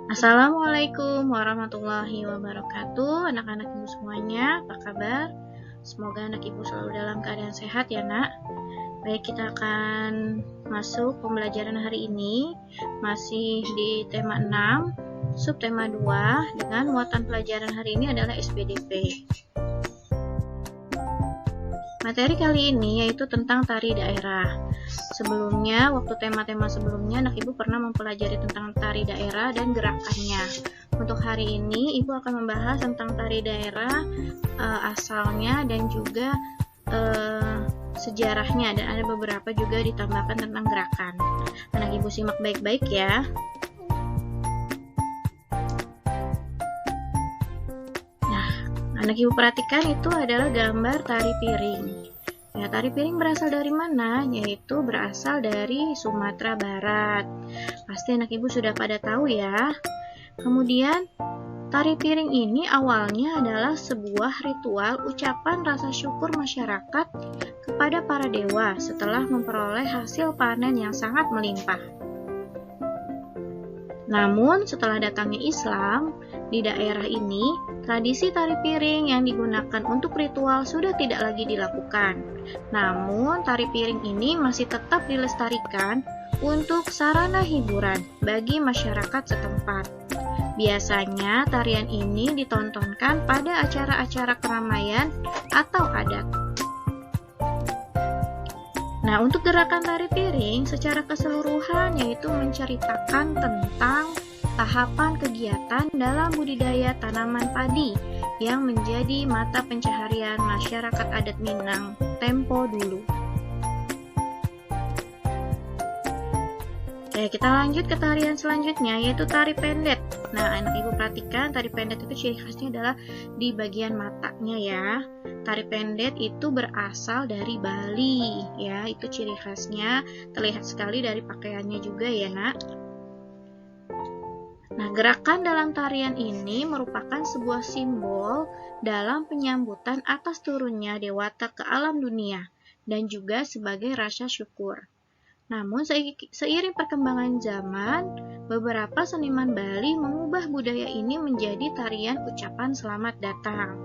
Assalamualaikum warahmatullahi wabarakatuh. Anak-anak ibu semuanya, apa kabar? Semoga anak ibu selalu dalam keadaan sehat ya nak. Baik, kita akan masuk pembelajaran hari ini. Masih di tema 6, subtema 2, dengan muatan pelajaran hari ini adalah SPDP. Materi kali ini yaitu tentang tari daerah. Sebelumnya, waktu tema-tema sebelumnya, anak ibu pernah mempelajari tentang tari daerah dan gerakannya. Untuk hari ini, ibu akan membahas tentang tari daerah, asalnya dan juga sejarahnya, dan ada beberapa juga ditambahkan tentang gerakan. Anak ibu simak baik-baik ya. Nah, anak ibu perhatikan itu adalah gambar tari piring. Ya, tari piring berasal dari mana? Yaitu berasal dari Sumatera Barat. Pasti anak ibu sudah pada tahu ya. Kemudian, tari piring ini awalnya adalah sebuah ritual ucapan rasa syukur masyarakat kepada para dewa setelah memperoleh hasil panen yang sangat melimpah. Namun, setelah datangnya Islam di daerah ini, tradisi tari piring yang digunakan untuk ritual sudah tidak lagi dilakukan. Namun, tari piring ini masih tetap dilestarikan untuk sarana hiburan bagi masyarakat setempat. Biasanya, tarian ini ditontonkan pada acara-acara keramaian atau adat. Nah, untuk gerakan tari piring secara keseluruhan yaitu menceritakan tentang tahapan kegiatan dalam budidaya tanaman padi yang menjadi mata pencaharian masyarakat adat Minang tempo dulu. Oke, kita lanjut ke tarian selanjutnya yaitu tari pendet. Nah, anak ibu perhatikan tari pendet itu ciri khasnya adalah di bagian matanya ya. Tari pendet itu berasal dari Bali ya, itu ciri khasnya, terlihat sekali dari pakaiannya juga ya nak. Nah, gerakan dalam tarian ini merupakan sebuah simbol dalam penyambutan atas turunnya dewata ke alam dunia dan juga sebagai rasa syukur. Namun, seiring perkembangan zaman, beberapa seniman Bali mengubah budaya ini menjadi tarian ucapan selamat datang.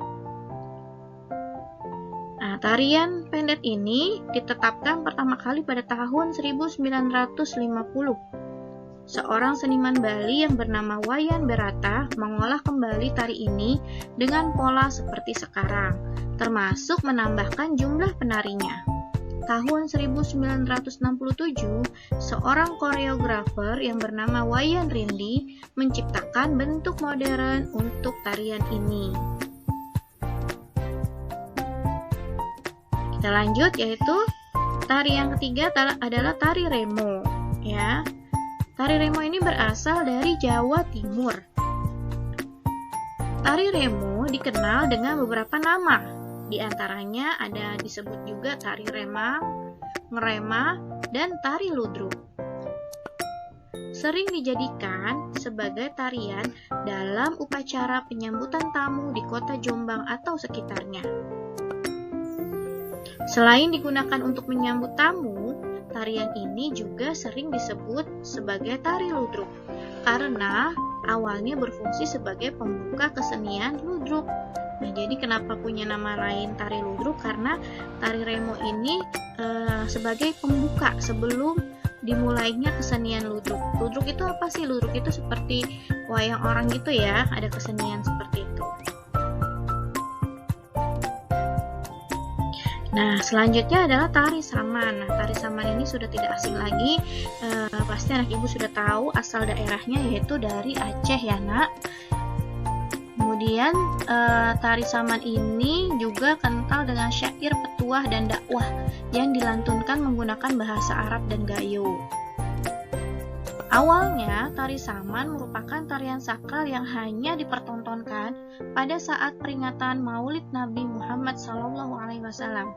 Nah, tarian pendet ini ditetapkan pertama kali pada tahun 1950. Seorang seniman Bali yang bernama Wayan Berata mengolah kembali tari ini dengan pola seperti sekarang, termasuk menambahkan jumlah penarinya. Tahun 1967, seorang koreografer yang bernama Wayan Rindi menciptakan bentuk modern untuk tarian ini. Kita lanjut, yaitu tari yang ketiga adalah tari remo. Ya, tari remo ini berasal dari Jawa Timur. Tari remo dikenal dengan beberapa nama. Di antaranya ada disebut juga tari remang, ngerema, dan tari ludruk. Sering dijadikan sebagai tarian dalam upacara penyambutan tamu di kota Jombang atau sekitarnya. Selain digunakan untuk menyambut tamu, tarian ini juga sering disebut sebagai tari ludruk karena awalnya berfungsi sebagai pembuka kesenian ludruk. Nah, jadi kenapa punya nama lain tari ludruk? Karena tari remo ini sebagai pembuka sebelum dimulainya kesenian ludruk. Ludruk itu apa sih? Ludruk itu seperti wayang orang gitu ya, ada kesenian seperti itu. Nah, selanjutnya adalah tari saman. Nah, tari saman ini sudah tidak asing lagi. Pasti anak ibu sudah tahu asal daerahnya yaitu dari Aceh ya nak. Kemudian tari saman ini juga kental dengan syair petuah dan dakwah yang dilantunkan menggunakan bahasa Arab dan Gayo. Awalnya, tari saman merupakan tarian sakral yang hanya dipertontonkan pada saat peringatan Maulid Nabi Muhammad SAW.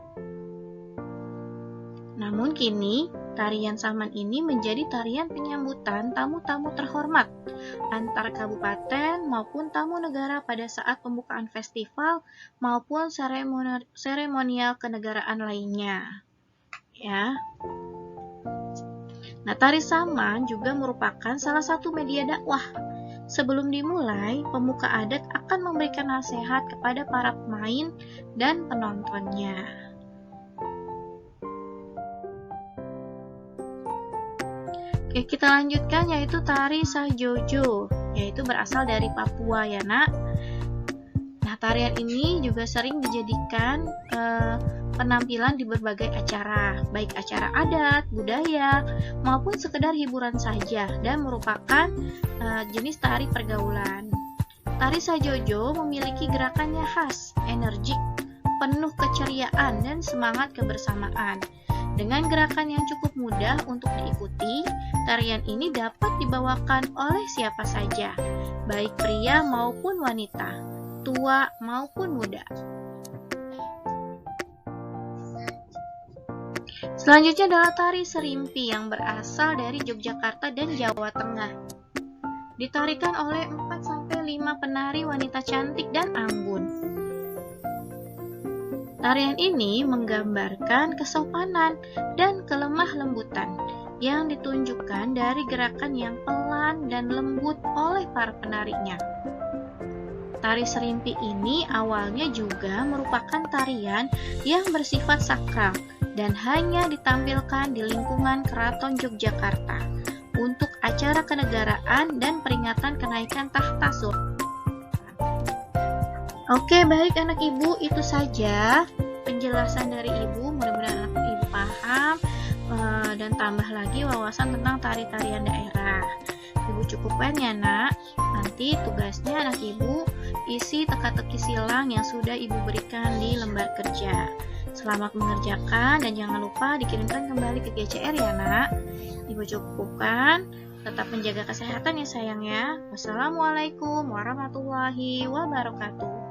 Namun kini, tarian saman ini menjadi tarian penyambutan tamu-tamu terhormat antar kabupaten maupun tamu negara pada saat pembukaan festival maupun seremonial kenegaraan lainnya. Ya. Nah, tari saman juga merupakan salah satu media dakwah. Sebelum dimulai, pemuka adat akan memberikan nasihat kepada para pemain dan penontonnya. Oke, kita lanjutkan yaitu tari Sajojo, yaitu berasal dari Papua ya nak. Nah, tarian ini juga sering dijadikan penampilan di berbagai acara, baik acara adat, budaya, maupun sekedar hiburan saja, dan merupakan jenis tari pergaulan. Tari Sajojo memiliki gerakannya khas, energik, penuh keceriaan dan semangat kebersamaan. Dengan gerakan yang cukup mudah untuk diikuti, tarian ini dapat dibawakan oleh siapa saja, baik pria maupun wanita, tua maupun muda. Selanjutnya adalah tari Serimpi yang berasal dari Yogyakarta dan Jawa Tengah. Ditarikan oleh 4-5 penari wanita cantik dan anggun. Tarian ini menggambarkan kesopanan dan kelemah lembutan yang ditunjukkan dari gerakan yang pelan dan lembut oleh para penarinya. Tari Serimpi ini awalnya juga merupakan tarian yang bersifat sakral dan hanya ditampilkan di lingkungan Keraton Yogyakarta untuk acara kenegaraan dan peringatan kenaikan tahta sultan. Oke, baik anak ibu, itu saja penjelasan dari ibu. Mudah-mudahan anak ibu paham dan tambah lagi wawasan tentang tari-tarian daerah. Ibu cukupkan ya nak. Nanti tugasnya anak ibu isi teka-teki silang yang sudah ibu berikan di lembar kerja. Selamat mengerjakan dan jangan lupa dikirimkan kembali ke GCR ya nak. Ibu cukupkan, tetap menjaga kesehatan ya sayang ya. Wassalamualaikum warahmatullahi wabarakatuh.